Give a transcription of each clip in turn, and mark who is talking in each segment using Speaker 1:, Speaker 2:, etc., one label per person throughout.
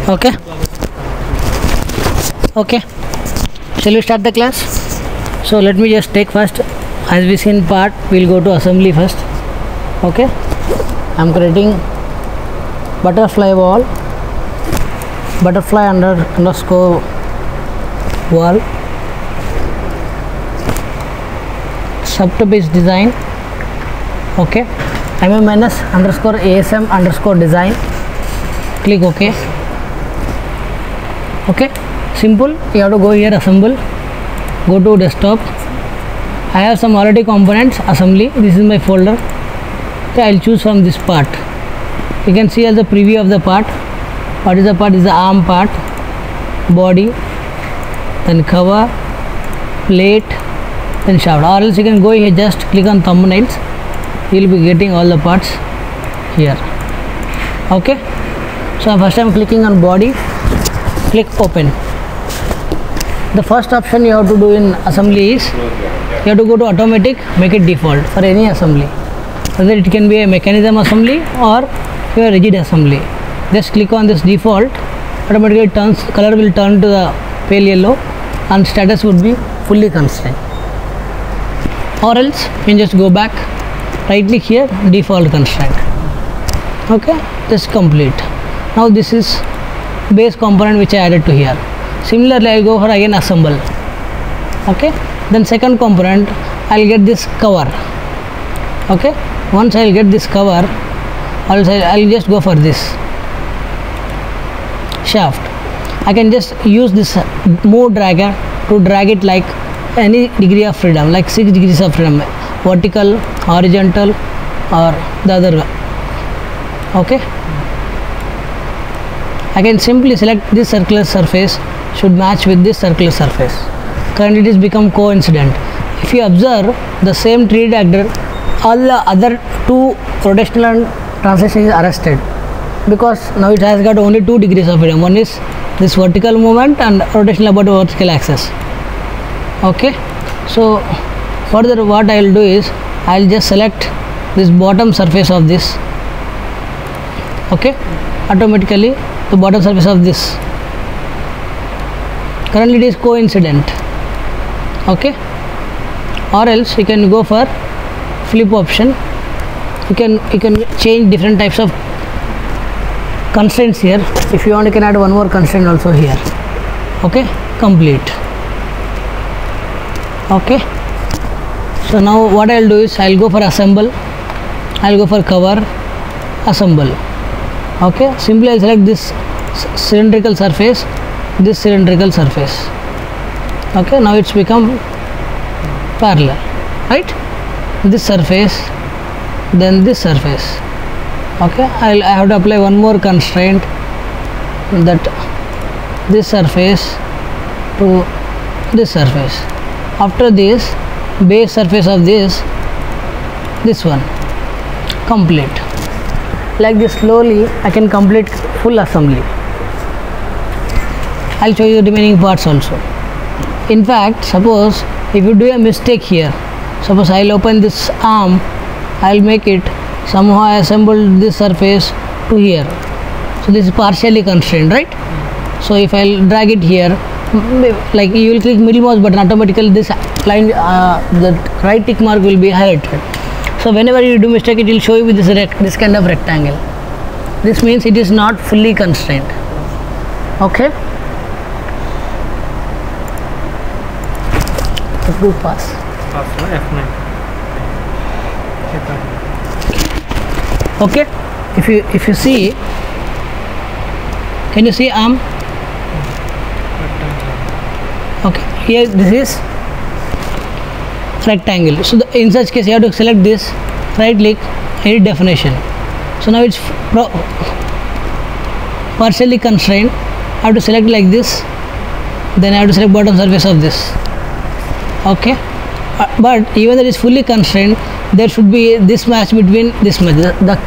Speaker 1: Okay. Okay. Shall we start the class? So let me just take first, as we seen part, we'll go to assembly first. Okay. I'm creating butterfly wall, butterfly underscore wall, subtopic design. Okay. MMNS underscore ASM underscore design. Click OK. Okay, simple. You have to go here, assemble, go to desktop. I have some already components, assembly. This is my folder. Okay, I'll choose from this part. You can see as the preview of the part. What is the part? Is the arm part, body, then cover, plate, then shaft. Or else you can go here, just click on thumbnails. You will be getting all the parts here. Okay, so first I'm clicking on body. Click open. The first option you have to do in assembly is you have to go to automatic, make it default for any assembly, whether it can be a mechanism assembly or your rigid assembly. Just click on this default, automatically color will turn to the pale yellow and status would be fully constrained. Or else you can just go back, right click here, default constraint. Okay, just complete. Now this is base component which I added to here. Similarly, I will go for again assemble. Okay, then second component I will get this cover. Okay, once I will get this cover, also I will just go for this shaft. I can just use this move dragger to drag it like any degree of freedom, like 6 degrees of freedom, vertical, horizontal, or the other way. Okay, I can simply select this circular surface should match with this circular surface. Currently it is become coincident. If you observe the same 3D actor, all the other two rotational and translation is arrested because now it has got only 2 degrees of freedom. One is this vertical movement and rotational about the vertical axis. Okay, so further what I will do is I will just select this bottom surface of this. Okay, automatically the bottom surface of this. Currently it is coincident. Okay, or else you can go for flip option. You can change different types of constraints here. If you want, you can add one more constraint also here. Okay, complete. Okay, so now what I will do is I will go for assemble, I will go for cover, assemble. Okay, simply I select this cylindrical surface, this cylindrical surface. Okay, now it's become parallel, right? This surface, then this surface. Okay, I have to apply one more constraint, that this surface to this surface. After this, base surface of this one. Complete. Like this, slowly I can complete full assembly. I'll show you the remaining parts also. In fact, suppose if you do a mistake here, suppose I'll open this arm, I'll make it somehow I assembled this surface to here. So this is partially constrained, right? So if I'll drag it here, like you will click middle mouse button, automatically this line, the right tick mark will be highlighted. So whenever you do mistake, it will show you with this kind of rectangle. This means it is not fully constrained. Okay. Do pass. F9. Okay. If you see, can you see arm? Okay. Here this is rectangle. So in such case you have to select this, right click, edit definition. So now it's partially constrained. I have to select like this, then I have to select bottom surface of this. Okay, but even though it is fully constrained, there should be this match between this match. The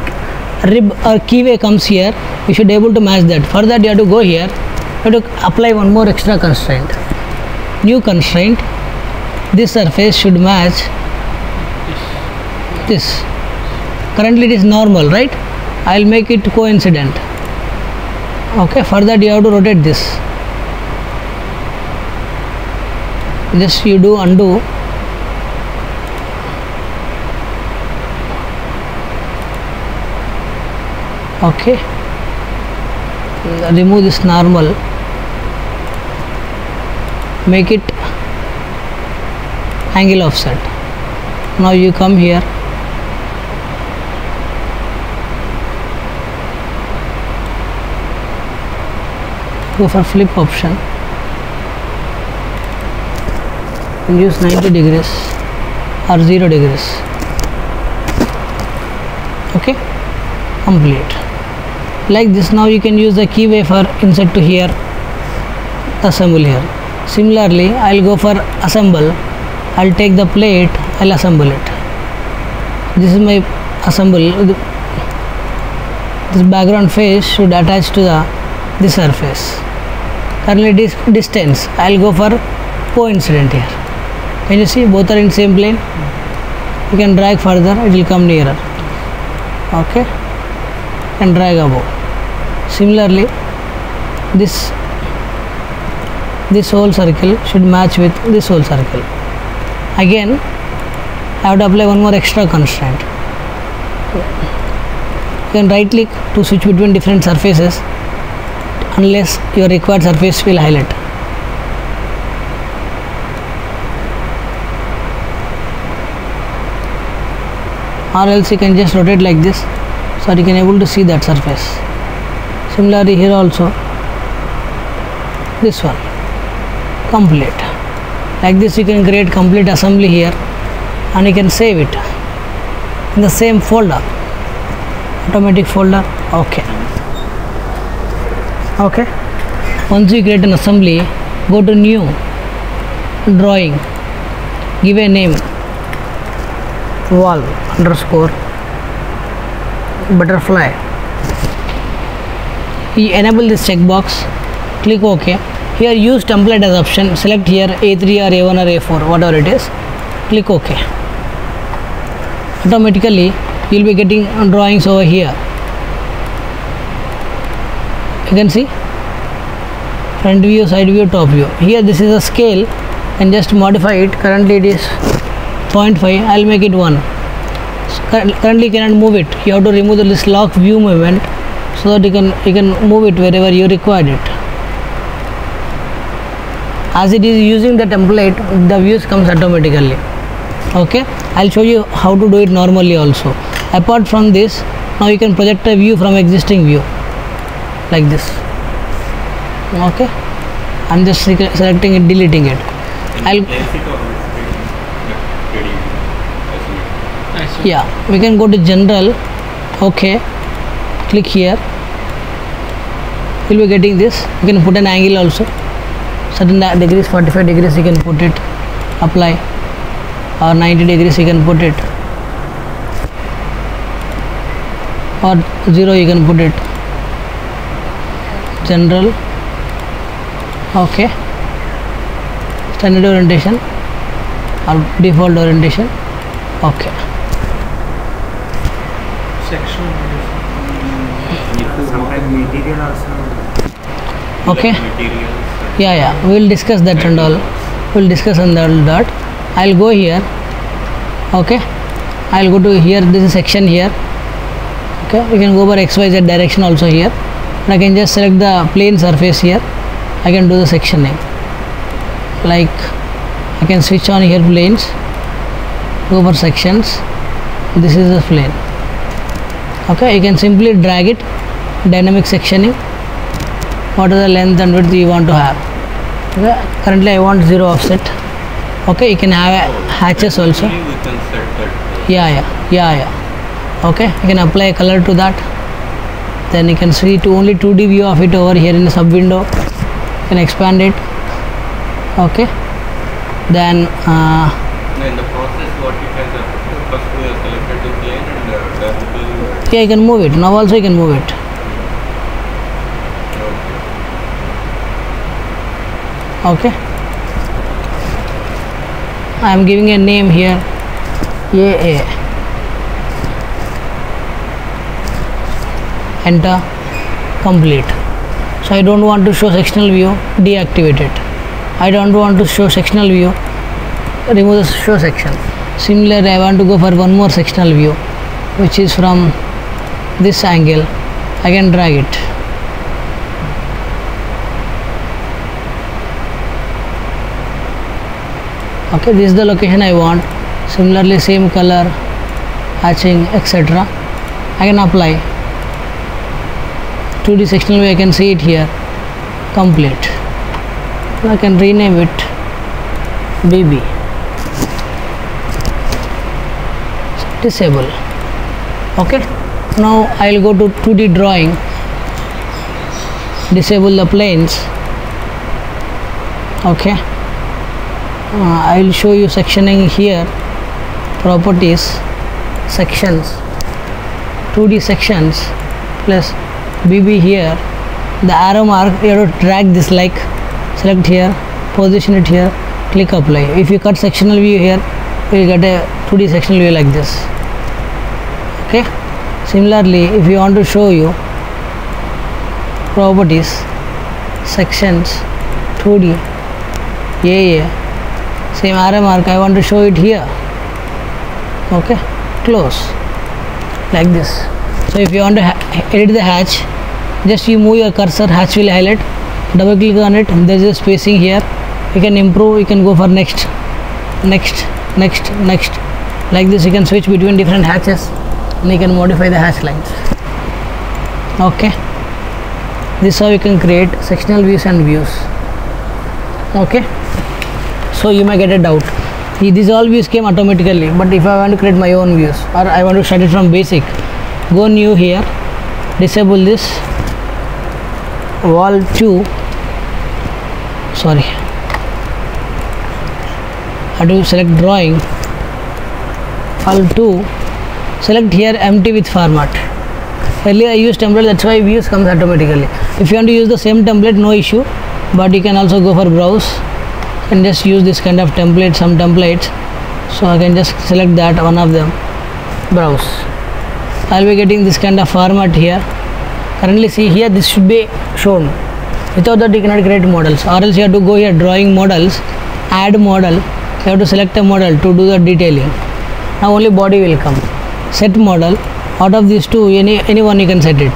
Speaker 1: rib or keyway comes here, you should be able to match that. For that you have to go here, you have to apply one more extra constraint, new constraint. This surface should match this. Currently it is normal, right? I will make it coincident. Okay, for that you have to rotate this. Just you do undo. Okay, remove this normal, make it angle offset. Now you come here, go for flip option and use 90 degrees or 0 degrees. Okay, complete. Like this. Now you can use the keyway for insert to here, assemble here. Similarly, I'll go for assemble. I'll take the plate, I'll assemble it. This is my assemble. This background face should attach to the surface. Currently distance, I'll go for coincident here. Can you see both are in same plane? You can drag further, it will come nearer. Okay, and drag above. Similarly, this whole circle should match with this whole circle. Again, I have to apply one more extra constraint. You can right click to switch between different surfaces unless your required surface will highlight. Or else you can just rotate like this, so you can able to see that surface. Similarly here also, this one, complete. Like this you can create complete assembly here, and you can save it in the same folder, automatic folder. Okay. Once you create an assembly, go to new, drawing, give a name, wall underscore butterfly. You enable this checkbox, click OK. Here use template as option, select here A3 or A1 or A4, whatever it is, click OK. Automatically you will be getting drawings over here. You can see front view, side view, top view. Here this is a scale, and just modify it. Currently it is 0.5, I will make it 1. Currently you cannot move it. You have to remove this lock view movement, so that you can move it wherever you required it. As it is using the template, the views comes automatically. Okay, I'll show you how to do it normally also. Apart from this, now you can project a view from existing view like this. Okay, I'm just selecting it, deleting it. Yeah, we can go to general. Okay, click here. You'll be getting this. You can put an angle also, certain degrees, 45 degrees you can put it, apply, or 90 degrees you can put it, or 0 you can put it. General. Okay, standard orientation or default orientation. Okay,
Speaker 2: section. Sometimes material also.
Speaker 1: Okay, yeah, we will discuss that and all. We will discuss on that. I'll go here. Okay, I'll go to here. This is section here. Okay, we can go for XYZ direction also here. And I can just select the plane surface here. I can do the sectioning. Like I can switch on here planes. Go for sections. This is the plane. Okay, you can simply drag it. Dynamic sectioning. What is the length and width you want to have? Okay, currently I want 0 offset. Okay, you can have hatches also. Yeah. Okay, you can apply a color to that. Then you can see only 2D view of it over here in the sub window. You can expand it. Okay, then
Speaker 3: in the process what you can first we have selected the plane and
Speaker 1: yeah, you can move it. Now also you can move it. Okay, I am giving a name here, AA. Enter, complete. So I don't want to show sectional view, deactivate it. I don't want to show sectional view, remove the show section. Similarly, I want to go for one more sectional view, which is from this angle. I can drag it. Okay, this is the location I want. Similarly, same color, hatching, etc. I can apply 2D sectional view. I can see it here, complete. I can rename it BB. Disable. Okay, now I'll go to 2D drawing, disable the planes. Okay, I'll show you sectioning here, properties, sections, 2D sections plus BB here. The arrow mark, you have to drag this, like select here, position it here, click apply. If you cut sectional view here, you will get a 2D sectional view like this. Okay, similarly, if you want to show you properties, sections, 2D, same arrow mark, I want to show it here. Okay, close, like this. So if you want to edit the hatch, just you move your cursor, hatch will highlight, double click on it, there is a spacing here. You can improve, you can go for next, like this. You can switch between different hatches and you can modify the hatch lines. Okay, this is how you can create sectional views and views. Okay, so you may get a doubt, these all views came automatically, but if I want to create my own views or I want to start it from basic, go new here, disable this wall 2, sorry, I have to select drawing, wall 2, select here empty with format. Earlier I used template, that's why views comes automatically. If you want to use the same template, no issue, but you can also go for browse and just use this kind of template, some templates. So I can just select that one of them, browse. I'll be getting this kind of format here. Currently see here, this should be shown. Without that you cannot create models, or else you have to go here, drawing models, add model, you have to select a model to do the detailing. Now only body will come. Set model, out of these two, any one you can set it.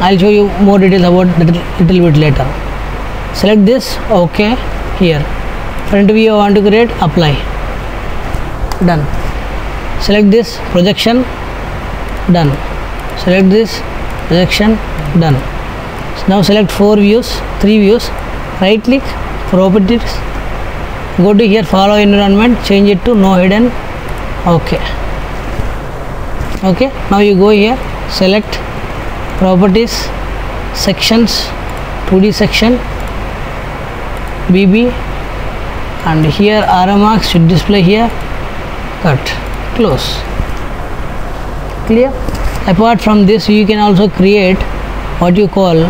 Speaker 1: I'll show you more details about that little bit later. Select this, okay, here. Front view I want to create, apply, done. Select this, projection, done. Select this, projection, done. So now select 4 views, 3 views, right click, properties, go to here, follow environment, change it to no hidden, okay. Okay, now you go here, select properties, sections, 2D section, BB, and here arrow marks should display here, cut, close, clear. Apart from this, you can also create what you call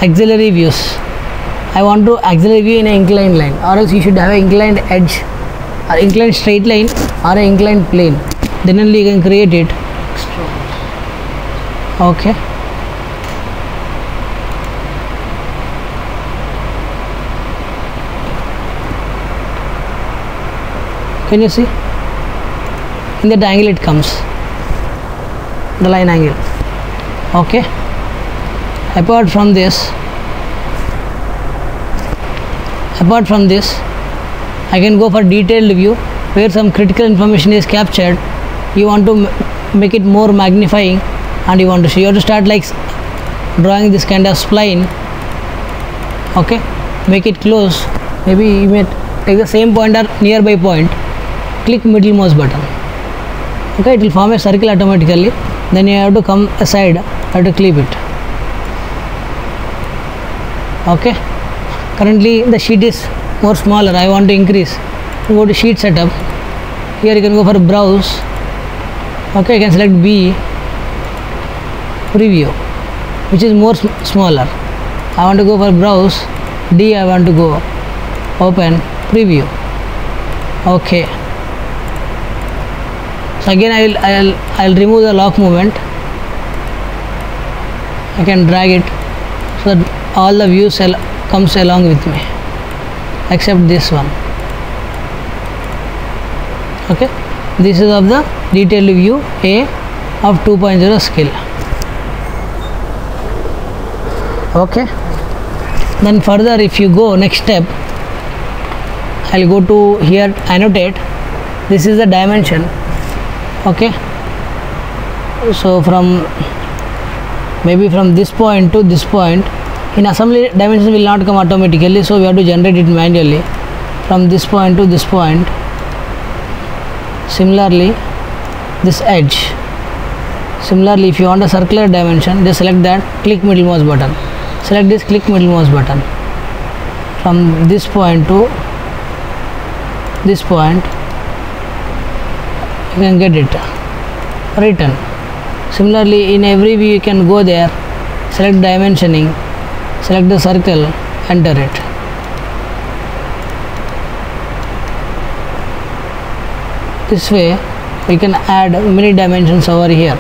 Speaker 1: auxiliary views. I want to auxiliary view in an inclined line, or else you should have an inclined edge, or inclined straight line, or an inclined plane. Then only you can create it. Okay. Can you see? In that angle it comes, the line angle. Okay. Apart from this, I can go for detailed view where some critical information is captured. You want to make it more magnifying, and you want to see, you have to start like drawing this kind of spline. Okay, make it close. Maybe you may take the same point or nearby point, click middlemost button. Okay, it will form a circle automatically. Then you have to come aside, you have to clip it. Okay, currently the sheet is more smaller, I want to increase. Go to sheet setup, here you can go for browse. Okay, you can select B, preview, which is more smaller. I want to go for browse, D I want to go, open, preview. Okay, so again I'll remove the lock movement. I can drag it so that all the views comes along with me except this one. Okay, this is of the detailed view A of 2.0 scale. Okay, then further if you go next step, I'll go to here annotate. This is the dimension. Okay, so from maybe from this point to this point, in assembly dimension will not come automatically, so we have to generate it manually from this point to this point. Similarly this edge, similarly if you want a circular dimension, just select that, click middle mouse button, select this, click middle mouse button, from this point to this point you can get it written. Similarly in every view you can go there, select dimensioning, select the circle, enter it. This way we can add many dimensions over here.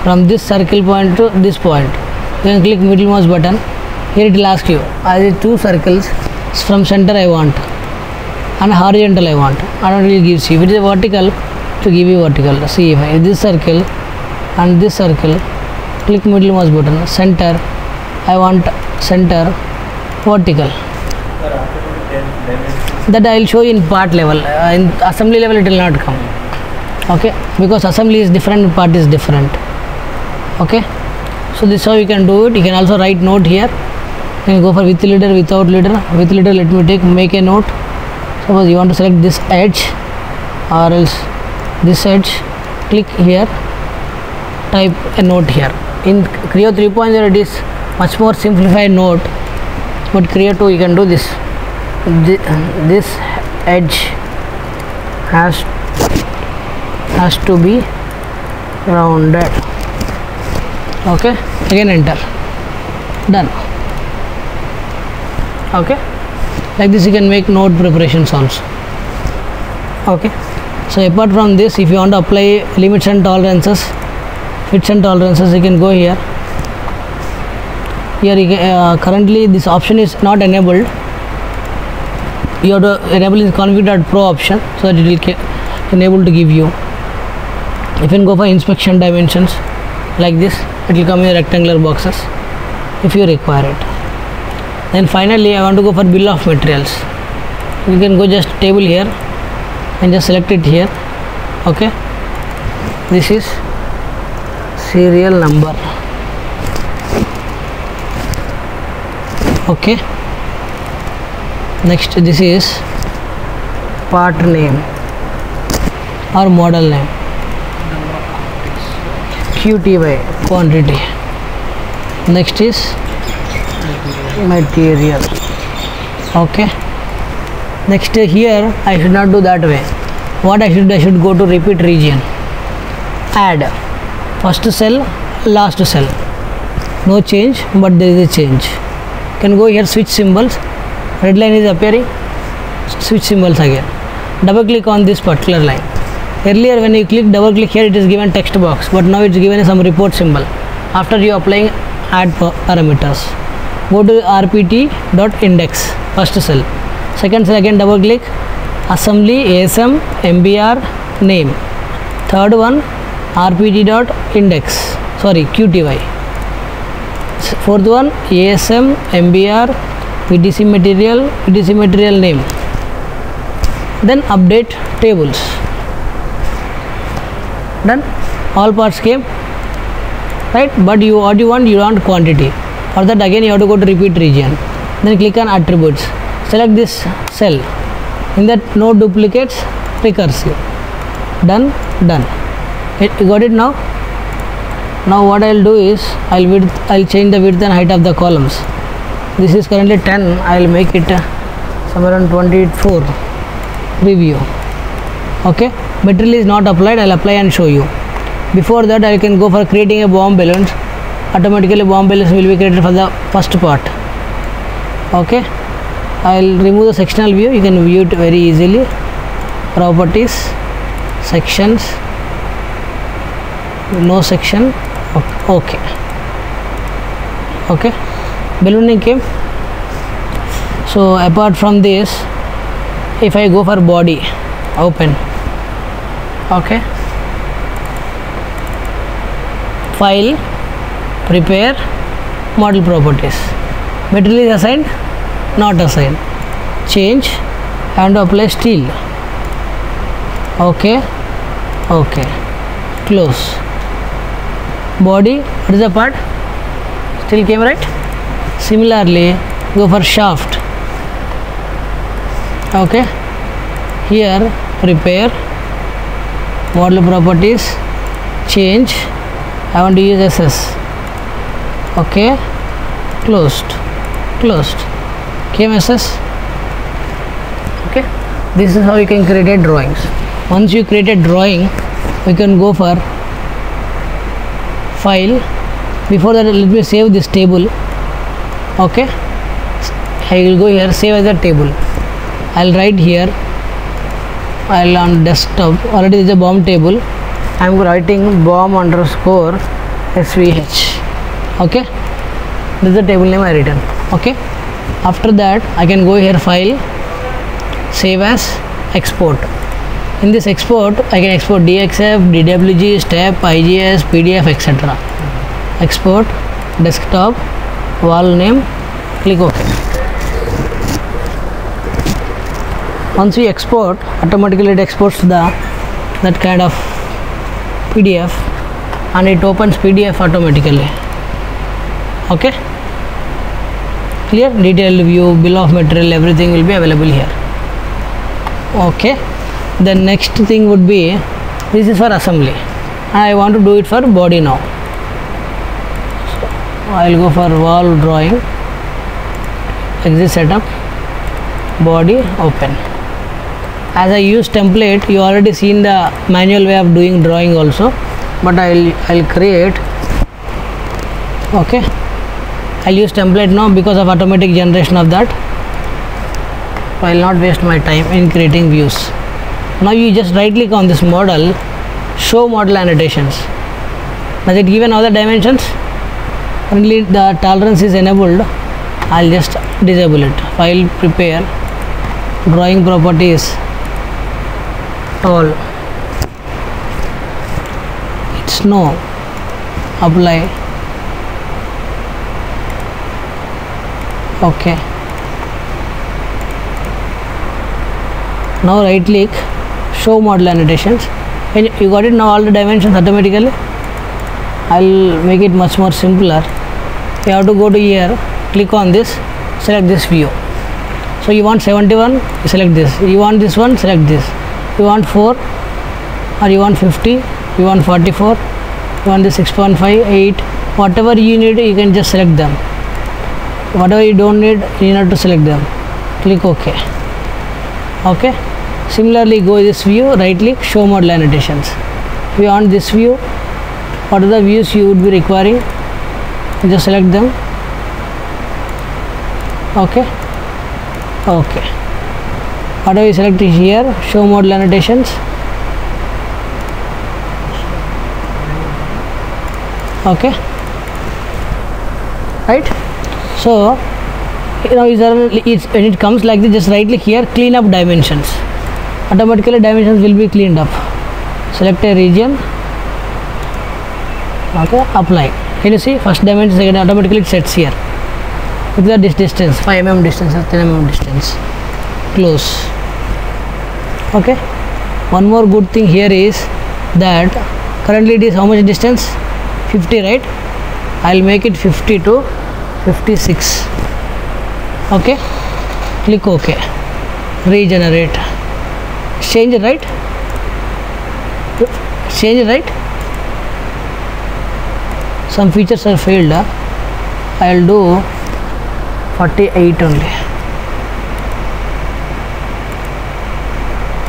Speaker 1: From this circle point to this point, you can click middle mouse button. Here it will ask you, are there two circles? From center I want and horizontal I want. Automatically gives you. If it is vertical, to give you vertical. See, if this circle and this circle, click middle mouse button, center, I want center, vertical. That I will show you in part level. In assembly level it will not come. Okay, because assembly is different, part is different. Okay, so this is how you can do it. You can also write note here. You can go for with leader, without leader. With leader, let me make a note. Suppose you want to select this edge or else this edge, click here, type a note here. In Creo 3.0 it is much more simplified note, but Creo 2 you can do this. This edge has to be rounded. Okay, again enter, done. Okay, like this you can make note preparations also. Okay, so apart from this, if you want to apply limits and tolerances, fits and tolerances, you can go here. Here you can, currently this option is not enabled. You have to enable this config.pro option so that it will enable to give you. You can go for inspection dimensions like this, it will come in rectangular boxes if you require it. Then finally I want to go for bill of materials. You can go just table here and just select it here. Okay, this is serial number. Okay, next this is part name or model name, QTY quantity. Next is material. Okay, next here I should not do that way. What I should go to repeat region, add first cell, last cell, no change, but there is a change. You can go here, switch symbols, red line is appearing, switch symbols again, double click on this particular line. Earlier when you click double click here, it is given text box, but now it's given some report symbol. After you applying add parameters, go to rpt.index, first cell, second cell again double click, assembly ASM MBR name, third one rpt.index, sorry QTY, fourth one ASM MBR VDC material name, then update tables. Done, all parts came, right? But what you want quantity. For that again you have to go to repeat region, then click on attributes, select this cell, in that no duplicates, recursive. Done. You got it now? Now what I'll do is I'll change the width and height of the columns. This is currently 10, I'll make it somewhere around 24. Preview. Okay, material is not applied, I'll apply and show you. Before that I can go for creating a bomb balloons. Automatically bomb balloons will be created for the first part. Okay, I'll remove the sectional view, you can view it very easily. Properties, sections, no section. Okay, Okay, ballooning came. So apart from this, if I go for body, open. Okay, file, prepare, model properties. Material is assigned, not assigned. Change and apply steel. Okay, okay, close. Body, what is the part? Still came, right? Similarly, go for shaft. Okay, here prepare, model properties, change. I want to use SS. Okay, closed, closed. Came SS. Okay, this is how you can create a drawings. Once you create a drawing, we can go for file. Before that, let me save this table. Okay, I will go here, save as a table. I'll write here, I'll on desktop, already is a BOM table. I'm writing BOM underscore SVH. Okay, this is the table name I written. Okay, after that I can go here, file, save as, export. In this export, I can export DXF, DWG, STEP, IGS, PDF, etc. Export, desktop, wall name, click OK. Once we export, automatically it exports that kind of PDF and it opens PDF automatically. Okay, clear? Detailed view, bill of material, everything will be available here. Okay, the next thing would be, this is for assembly. I want to do it for body now. So I will go for wall drawing, exit setup, body, open. As I use template, you already seen the manual way of doing drawing also, but I'll create. Okay, I'll use template now because of automatic generation of that. So I'll not waste my time in creating views. Now you just right click on this model, show model annotations. Does it given all the dimensions? Currently the tolerance is enabled. I'll just disable it. File, prepare, drawing properties, all. It's no, apply. Okay, now right click, show model annotations, and you got it now, all the dimensions automatically. I'll make it much more simpler. You have to go to here, click on this, select this view. So you want 71, you select this. You want this one, select this. You want 4 or you want 50, you want 44, you want this 6.5, 8, whatever you need, you can just select them. Whatever you don't need, you need to select them. Click OK. Okay, similarly go this view, right click, show model annotations. If you want this view, what are the views you would be requiring, just select them. Okay, okay, whatever you select here, show model annotations. Okay, right? So now when it comes like this, just right click here, clean up dimensions. Automatically dimensions will be cleaned up. Select a region. Okay, apply. Can you see first dimension, second, automatically it sets here with the distance, 5 mm distance or 10 mm distance. Close. Okay, one more good thing here is that currently it is how much distance? 50, right? I'll make it 50 to 56. Okay, click OK, regenerate, change it, right? Change it, right? Some features are failed. I'll do 48 only.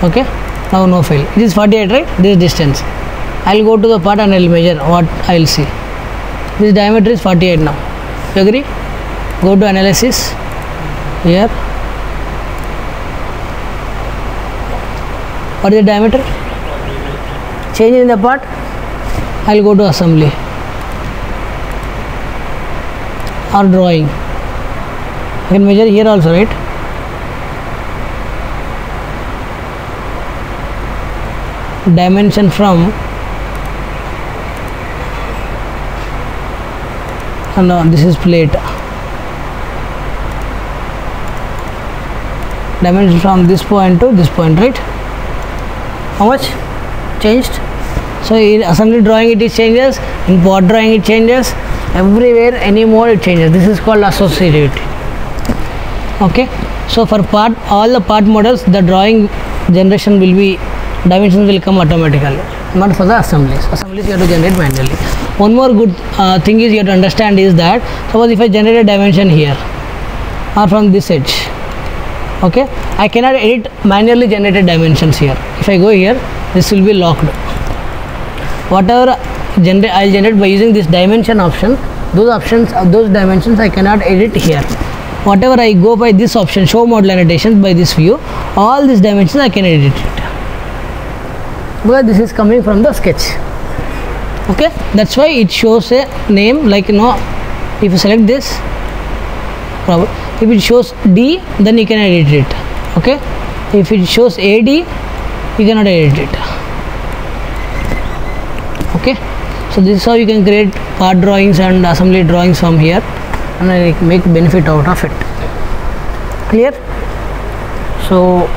Speaker 1: Okay, now no fail. It is 48, right? This distance. I'll go to the part and I'll measure what I'll see. This diameter is 48 now. You agree? Go to analysis. Here, what is the diameter? Change in the part. I'll go to assembly. or drawing. I can measure here also, right? Dimension from this is plate. Dimension from this point to this point, right? How much changed? So in assembly drawing it is changes, in part drawing it changes, everywhere any mode it changes. This is called associativity. Okay, so for part, all the part models, the drawing generation will be, dimensions will come automatically, not for the assemblies. Assemblies you have to generate manually. One more good thing is you have to understand is that, suppose if I generate a dimension here or from this edge, okay, I cannot edit manually generated dimensions here. If I go here, this will be locked. Whatever I'll generate by using this dimension option, those options of those dimensions I cannot edit here. Whatever I go by this option, show model annotations, by this view, all these dimensions I can edit it, because this is coming from the sketch. Okay, that's why it shows a name like, if you select this, if it shows D, then you can edit it. Okay, if it shows AD, you cannot edit it. Okay, so this is how you can create part drawings and assembly drawings from here, and make benefit out of it. Clear? So